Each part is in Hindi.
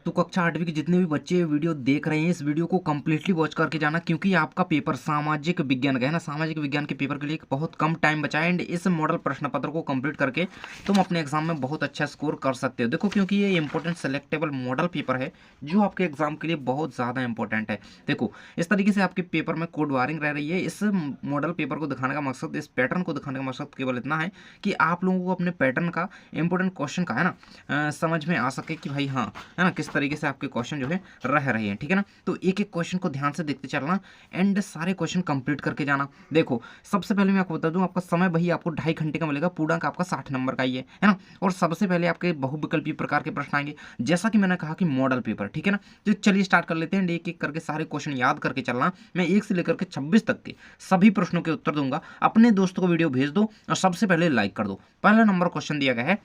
तो कक्षा 8वीं के जितने भी बच्चे वीडियो देख रहे हैं इस वीडियो को कंप्लीटली वॉच करके जाना, क्योंकि आपका पेपर सामाजिक विज्ञान का है ना, सामाजिक विज्ञान के पेपर के लिए बहुत कम टाइम बचा है। एंड इस मॉडल प्रश्न पत्र को कंप्लीट करके तुम अपने एग्जाम में बहुत अच्छा स्कोर कर सकते हो। देखो, क्योंकि ये इंपॉर्टेंट सेलेक्टेबल मॉडल पेपर है जो आपके एग्जाम के लिए बहुत ज़्यादा इंपॉर्टेंट है। देखो, इस तरीके से आपके पेपर में कोड वारिंग रह रही है। इस मॉडल पेपर को दिखाने का मकसद, इस पैटर्न को दिखाने का मकसद केवल इतना है कि आप लोगों को अपने पैटर्न का इंपॉर्टेंट क्वेश्चन का है ना समझ में आ सके कि भाई हाँ है ना किस तरीके से आपके क्वेश्चन जो है रह रहे हैं। ठीक है ना, तो एक एक क्वेश्चन को ध्यान से देखते चलना एंड सारे क्वेश्चन कंप्लीट करके जाना। देखो, सबसे पहले मैं आपको बता दूं, आपका समय वही आपको 2.5 घंटे का मिलेगा, पूर्णांक आपका 60 नंबर का ही है ना। और सबसे पहले आपके बहुविकल्पीय प्रकार के प्रश्न आएंगे, जैसा कि मैंने कहा कि मॉडल पेपर। ठीक है ना, तो चलिए स्टार्ट कर लेते हैं। एक एक करके सारे क्वेश्चन याद करके चलना। मैं 1 से लेकर के 26 तक के सभी प्रश्नों के उत्तर दूंगा। अपने दोस्तों को वीडियो भेज दो और सबसे पहले लाइक कर दो। पहला नंबर क्वेश्चन दिया गया है,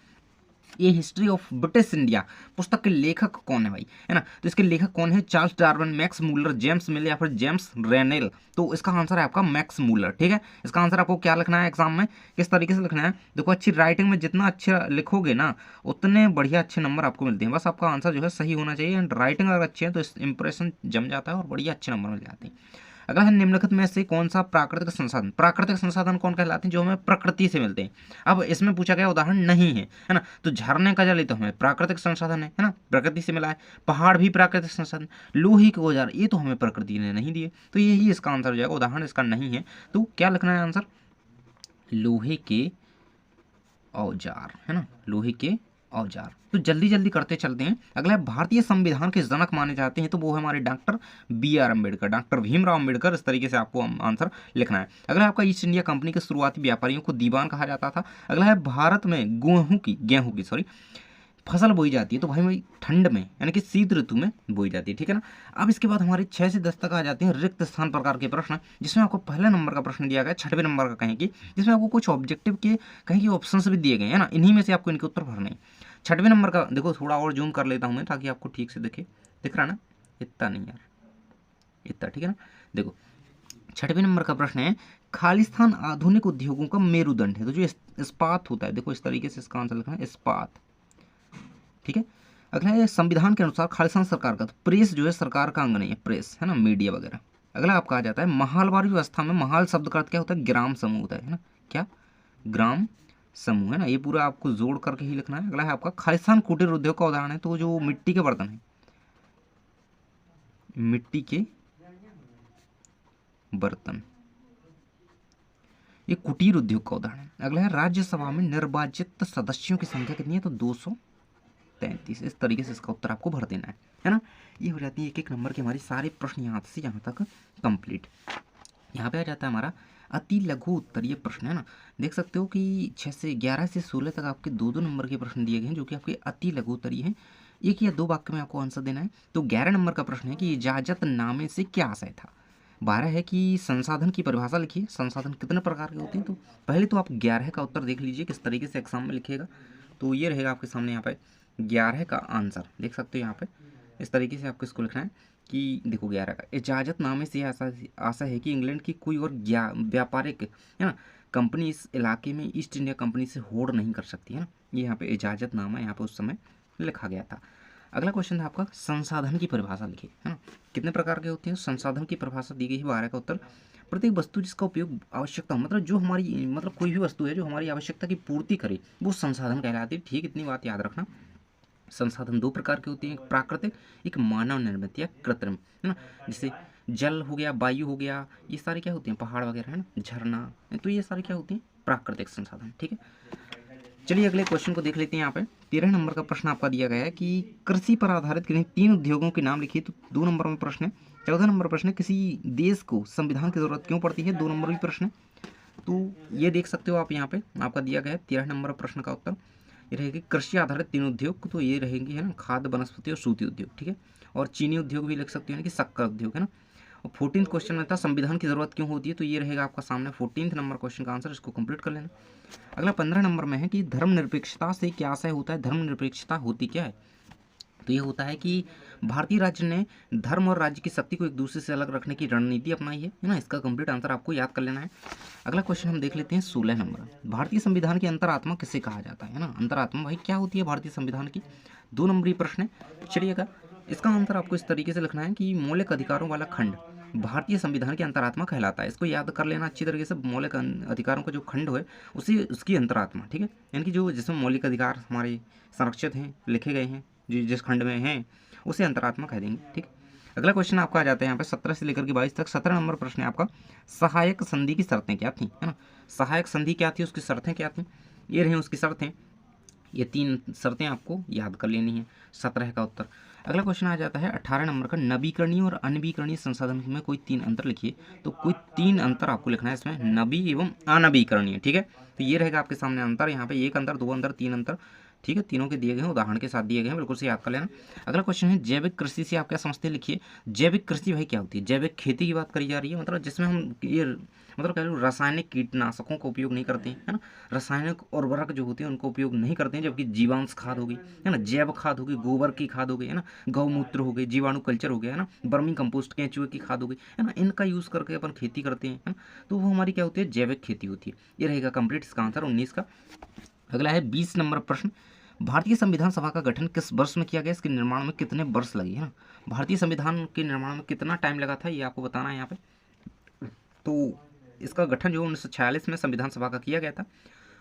ये हिस्ट्री ऑफ ब्रिटिश इंडिया पुस्तक के लेखक कौन है भाई, है ना। तो इसके लेखक कौन है, Charles Darwin, Max Muller, James मिल या फिर जेम्स रेनेल। तो इसका आंसर है आपका मैक्स मूलर। ठीक है, इसका आंसर आपको क्या लिखना है एग्जाम में, किस तरीके से लिखना है। देखो, अच्छी राइटिंग में जितना अच्छा लिखोगे ना उतने बढ़िया अच्छे नंबर आपको मिलते हैं। बस आपका आंसर जो है सही होना चाहिए एंड राइटिंग अगर अच्छी है तो इंप्रेशन जम जाता है और बढ़िया अच्छे नंबर मिल जाते हैं। अगला है, निम्नलिखित में से कौन सा प्राकृतिक संसाधन, प्राकृतिक संसाधन कौन कहलाते हैं, जो हमें प्रकृति से मिलते हैं। अब इसमें पूछा गया उदाहरण नहीं है ना, तो झरने का जल ये तो हमें प्राकृतिक संसाधन है ना, प्रकृति से मिला है। पहाड़ भी प्राकृतिक संसाधन, लोहे के औजार ये तो हमें प्रकृति ने नहीं दिए, तो यही इसका आंसर हो जाएगा। उदाहरण इसका नहीं है, तो क्या लिखना है आंसर, लोहे के औजार, है ना, लोहे के औजार। तो जल्दी जल्दी करते चलते हैं। अगला है, भारतीय संविधान के जनक माने जाते हैं, तो वो है हमारे doctor BR Ambedkar, doctor Bhimrao Ambedkar. इस तरीके से आपको आंसर लिखना है। अगला है आपका, ईस्ट इंडिया कंपनी के शुरुआती व्यापारियों को दीवान कहा जाता था। अगला है, भारत में गेहूं की फसल बोई जाती है, तो भाई ठंड में यानी कि शीत ऋतु में बोई जाती है। ठीक है ना। अब इसके बाद हमारे 6 से 10 तक आ जाते हैं रिक्त स्थान प्रकार के प्रश्न, जिसमें आपको पहले नंबर का प्रश्न दिया गया, 6वें नंबर का कहें कि, जिसमें आपको कुछ ऑब्जेक्टिव के कहें कि ऑप्शंस भी दिए गए हैं ना, इन्हीं में से आपको इनके उत्तर भरने हैं। 6वें नंबर का देखो, थोड़ा और जूम कर लेता हूं मैं ताकि आपको ठीक से दिख रहा ना, इतना नहीं यार, इतना। ठीक है ना, देखो 6वें नंबर का प्रश्न है, खालिस्तान आधुनिक उद्योगों का मेरुदंड है, तो जो इस्पात होता है, देखो इस तरीके से इसका आंसर लिखना है, इस्पात। ठीक है। अगला है, संविधान के अनुसार खालिस्तान सरकार का, तो प्रेस जो है सरकार का अंग नहीं है, प्रेस है ना, मीडिया वगैरह। अगला आपका आ जाता है, महालवाड़ी व्यवस्था में महाल शब्द का अर्थ क्या होता है, ग्राम समूह होता है ना, क्या, ग्राम समूह, है ना। ये पूरा आपको जोड़ करके ही लिखना है। अगला है आपका, खालिस्तान कुटीर उद्योग का उदाहरण है, तो जो मिट्टी के बर्तन है, मिट्टी के बर्तन, ये कुटीर उद्योग का उदाहरण है। अगला है, राज्यसभा में निर्वाचित सदस्यों की संख्या कितनी है, तो 233। इस तरीके से इसका उत्तर आपको भर देना है ना। ये हो जाती है एक एक नंबर के हमारी सारे प्रश्न यहाँ से यहाँ तक कंप्लीट। यहाँ पे आ जाता है हमारा अति लघु उत्तरीय प्रश्न, है ना। देख सकते हो कि 6 से 11 से 16 तक आपके 2-2 नंबर के प्रश्न दिए गए हैं, जो कि आपके अति लघु उत्तरीय हैं। 1 या 2 वाक्य में आपको आंसर देना है। तो 11 नंबर का प्रश्न है कि इजाजतनामे से क्या आशय था। 12 है कि संसाधन की परिभाषा लिखिए, संसाधन कितने प्रकार के होते हैं। तो पहले तो आप 11 का उत्तर देख लीजिए किस तरीके से एग्जाम में लिखिएगा। तो ये रहेगा आपके सामने यहाँ पे 11 का आंसर, देख सकते हो यहाँ पे इस तरीके से आपको इसको लिखना है कि देखो 11 का, इजाजतनामे से आशा है कि इंग्लैंड की कोई और व्यापारिक, है ना, कंपनी इस इलाके में ईस्ट इंडिया कंपनी से होड़ नहीं कर सकती, है ना। ये यहाँ पे इजाजतनामा यहाँ पे उस समय लिखा गया था। अगला क्वेश्चन था आपका, संसाधन की परिभाषा लिखिए, है ना। कितने प्रकार के होते हैं, संसाधन की परिभाषा दी गई है। 12 का उत्तर, प्रत्येक वस्तु जिसका उपयोग आवश्यकता, मतलब जो हमारी, मतलब कोई भी वस्तु है जो हमारी आवश्यकता की पूर्ति करे वो संसाधन कहलाती है। ठीक, इतनी बात याद रखना। संसाधन 2 प्रकार के होते हैं, एक प्राकृतिक, एक मानव निर्मित या कृत्रिम, है ना। जैसे जल हो गया, वायु हो गया, ये सारे क्या होते हैं, पहाड़ वगैरह, है ना, झरना, तो ये सारे क्या होते हैं, प्राकृतिक संसाधन। ठीक है, चलिए अगले क्वेश्चन को देख लेते हैं। यहाँ पे 13 नंबर का प्रश्न आपका दिया गया है कि कृषि पर आधारित किन्हीं 3 उद्योगों के नाम लिखिए, तो 2 नंबर में प्रश्न है। 14 नंबर प्रश्न है, किसी देश को संविधान की जरूरत क्यों पड़ती है, 2 नंबर भी प्रश्न है। तो ये देख सकते हो आप, यहाँ पे आपका दिया गया है 13 नंबर प्रश्न का उत्तर, ये रहेगी कृषि आधारित 3 उद्योग, तो ये रहेंगी, है ना, खाद्य, वनस्पति और सूती उद्योग। ठीक है, और चीनी उद्योग भी लिख सकते हो, यानी कि शक्कर उद्योग, है ना। और 14 क्वेश्चन में था संविधान की जरूरत क्यों होती है, तो ये रहेगा आपका सामने 14 नंबर क्वेश्चन का आंसर, इसको कंप्लीट कर लेना। अगला 15 नंबर में है कि धर्मनिरपेक्षता से क्या आशय होता है, धर्मनिरपेक्षता होती क्या है, तो ये होता है कि भारतीय राज्य ने धर्म और राज्य की शक्ति को एक दूसरे से अलग रखने की रणनीति अपनाई है ना। इसका कंप्लीट आंसर आपको याद कर लेना है। अगला क्वेश्चन हम देख लेते हैं 16 नंबर, भारतीय संविधान की अंतरात्मा किसे कहा जाता है ना। अंतरात्मा भाई क्या होती है भारतीय संविधान की, 2 नंबरी प्रश्न है। चलिएगा इसका आंसर आपको इस तरीके से लिखना है कि मौलिक अधिकारों वाला खंड भारतीय संविधान की अंतरात्मा कहलाता है। इसको याद कर लेना अच्छी तरीके से, मौलिक अधिकारों का जो खंड है उसी उसकी अंतरात्मा, ठीक है, यानी कि जो जिसमें मौलिक अधिकार हमारे संरक्षित हैं, लिखे गए हैं, जिस खंड में हैं उसे अंतरात्मा कह देंगे, ठीक। अगला क्वेश्चन आपका आ जाता है यहाँ पे 17 से लेकर के 22 तक। 17 नंबर प्रश्न है आपका, सहायक संधि की शर्तें क्या थी, है ना। सहायक संधि क्या थी, उसकी शर्तें क्या थी, ये रही उसकी शर्तें। ये 3 शर्तें आपको याद कर लेनी है, 17 का उत्तर। अगला क्वेश्चन आ जाता है 18 नंबर का, नवीकरणीय और अनवीकरणीय संसाधन में कोई 3 अंतर लिखिए। तो कोई 3 अंतर आपको लिखना है इसमें, नवी एवं अनवीकरणीय, ठीक है। तो ये रहेगा आपके सामने अंतर, यहाँ पे 1 अंतर, 2 अंतर, 3 अंतर, ठीक है। तीनों के दिए गए हैं, उदाहरण के साथ दिए गए हैं, बिल्कुल से याद कर लेना। अगला क्वेश्चन है, जैविक कृषि से आप क्या समझते हैं, लिखिए। जैविक कृषि भाई क्या होती है, जैविक खेती की बात करी जा रही है, मतलब जिसमें हम ये मतलब कह लो रासायनिक कीटनाशकों का उपयोग नहीं करते हैं, है ना। रासायनिक उर्वरक जो होते हैं उनको उपयोग नहीं करते हैं, जबकि जीवांश खाद हो गई, है ना, जैव खाद हो गई, गोबर की खाद हो गई, है ना, गौमूत्र हो गई, जीवाणु कल्चर हो गया, है ना, बर्मी कंपोस्ट, केंचुए की खाद हो गई, है ना, इनका यूज़ करके अपन खेती करते हैं, है ना। तो वो हमारी क्या होती है, जैविक खेती होती है। ये रहेगा कंप्लीट इसका आंसर 19 का। अगला है 20 नंबर प्रश्न, भारतीय संविधान सभा का गठन किस वर्ष में किया गया, इसके निर्माण में कितने वर्ष लगे, है ना। भारतीय संविधान के निर्माण में कितना टाइम लगा था ये आपको बताना है यहाँ पे। तो इसका गठन जो 1946 में संविधान सभा का किया गया था,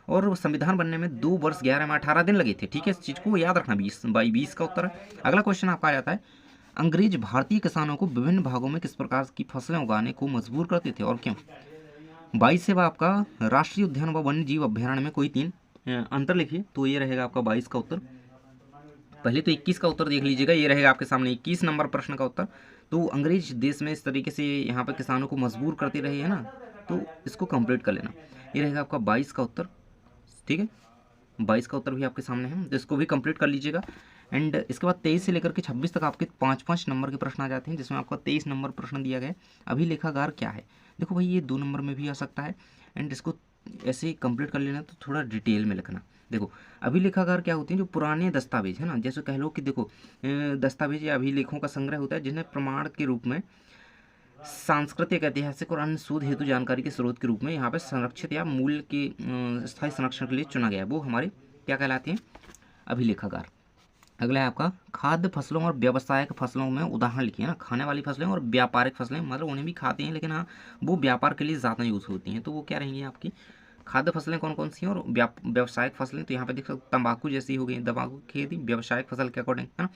और संविधान बनने में 2 वर्ष 11 माह 18 दिन लगे थे, ठीक है। इस चीज़ को याद रखना, 20 का उत्तर है। अगला क्वेश्चन आपका आ जाता है, अंग्रेज भारतीय किसानों को विभिन्न भागों में किस प्रकार की फसलें उगाने को मजबूर करते थे और क्यों। 22 है आपका, राष्ट्रीय उद्यान व वन्य जीव अभ्यारण्य में कोई 3 अंतर लिखिए। तो ये रहेगा आपका 22 का उत्तर। पहले तो 21 का उत्तर देख लीजिएगा, ये रहेगा आपके सामने 21 नंबर प्रश्न का उत्तर। तो अंग्रेज देश में इस तरीके से यहाँ पे किसानों को मजबूर करते रहे, है ना, तो इसको कंप्लीट कर लेना। ये रहेगा आपका 22 का उत्तर, ठीक है। 22 का उत्तर भी आपके सामने है, तो इसको भी कंप्लीट कर लीजिएगा। एंड इसके बाद 23 से लेकर के 26 तक आपके 5-5 नंबर के प्रश्न आ जाते हैं, जिसमें आपका 23 नंबर प्रश्न दिया गया है, अभिलेखागार क्या है। देखो भाई ये 2 नंबर में भी आ सकता है, एंड इसको ऐसे ही कंप्लीट कर लेना, तो थोड़ा डिटेल में लिखना। देखो अभिलेखागार क्या होते हैं, जो पुराने दस्तावेज है ना, जैसे कह लो कि देखो दस्तावेज या अभिलेखों का संग्रह होता है, जिन्हें प्रमाण के रूप में, सांस्कृतिक, ऐतिहासिक और अन्य शोध हेतु जानकारी के स्रोत के रूप में यहाँ पे संरक्षित या मूल्य के स्थायी संरक्षण के लिए चुना गया है, वो हमारे क्या कहलाते हैं, अभिलेखागार। अगला है आपका, खाद्य फसलों और व्यावसायिक फसलों में उदाहरण लिखिए ना। खाने वाली फसलें और व्यापारिक फसलें, मतलब उन्हें भी खाते हैं, लेकिन हाँ वो व्यापार के लिए ज़्यादा यूज़ होती हैं, तो वो क्या रहेंगी आपकी, खाद्य फसलें कौन कौन सी हैं, और व्यावसायिक फसलें। तो यहाँ पे देख सकते तंबाकू जैसी हो गई, तंबाकू की खेती व्यावसायिक फसल के अकॉर्डिंग, है ना।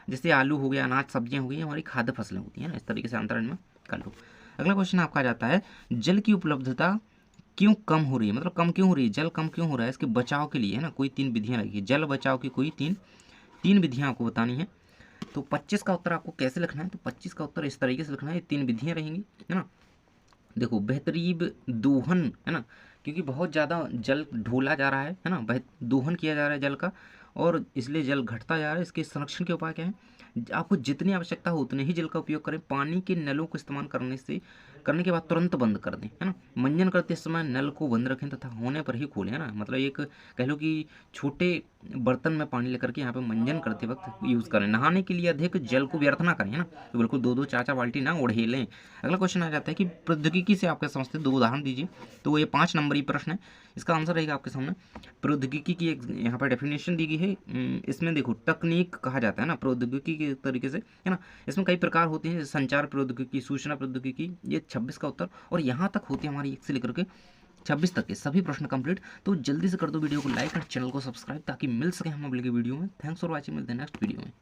जैसे आलू हो गया, अनाज सब्जियाँ हो गई, हमारी खाद्य फसलें होती हैं ना। इस तरीके से अंतर इनमें कर लो। अगला क्वेश्चन आपका आ जाता है, जल की उपलब्धता क्यों कम हो रही है, मतलब कम क्यों हो रही है, जल कम क्यों हो रहा है, इसके बचाव के लिए, है ना, कोई 3 विधियाँ लगी, जल बचाव की कोई तीन विधियाँ आपको बतानी है। तो 25 का उत्तर आपको कैसे लिखना है, तो 25 का उत्तर इस तरीके से लिखना है, ये 3 विधियाँ रहेंगी, है ना। देखो बेहतरीन दोहन, है ना, क्योंकि बहुत ज़्यादा जल ढोला जा रहा है ना, दोहन किया जा रहा है जल का, और इसलिए जल घटता जा रहा है। इसके संरक्षण के उपाय क्या है, आपको जितनी आवश्यकता हो उतने ही जल का उपयोग करें। पानी के नलों को इस्तेमाल करने के बाद तुरंत बंद कर दें, है ना। मंजन करते समय नल को बंद रखें तथा होने पर ही खोलें, है ना। मतलब एक कह लो कि छोटे बर्तन में पानी लेकर के यहाँ पे मंजन करते वक्त यूज़ करें। नहाने के लिए अधिक जल को व्यर्थ ना करें, है ना, तो बिल्कुल 2-2 4-4 बाल्टी ना उड़ेलें। अगला क्वेश्चन आ जाता है कि प्रौद्योगिकी से आप क्या समझते हैं, 2 उदाहरण दीजिए। तो ये 5 नंबरी प्रश्न है, इसका आंसर रहेगा आपके सामने। प्रौद्योगिकी की एक यहाँ पर डेफिनेशन दी गई है, इसमें देखो तकनीक कहा जाता है ना प्रौद्योगिकी के तरीके से, है ना। इसमें कई प्रकार होते हैं, संचार प्रौद्योगिकी, सूचना प्रौद्योगिकी, ये 26 का उत्तर। और यहाँ तक होती है हमारी 1 से लेकर के 26 तक के सभी प्रश्न कंप्लीट। तो जल्दी से कर दो वीडियो को लाइक और चैनल को सब्सक्राइब, ताकि मिल सके हम अगले वीडियो में। थैंक्स फॉर वॉचिंग, मिलते हैं नेक्स्ट वीडियो में।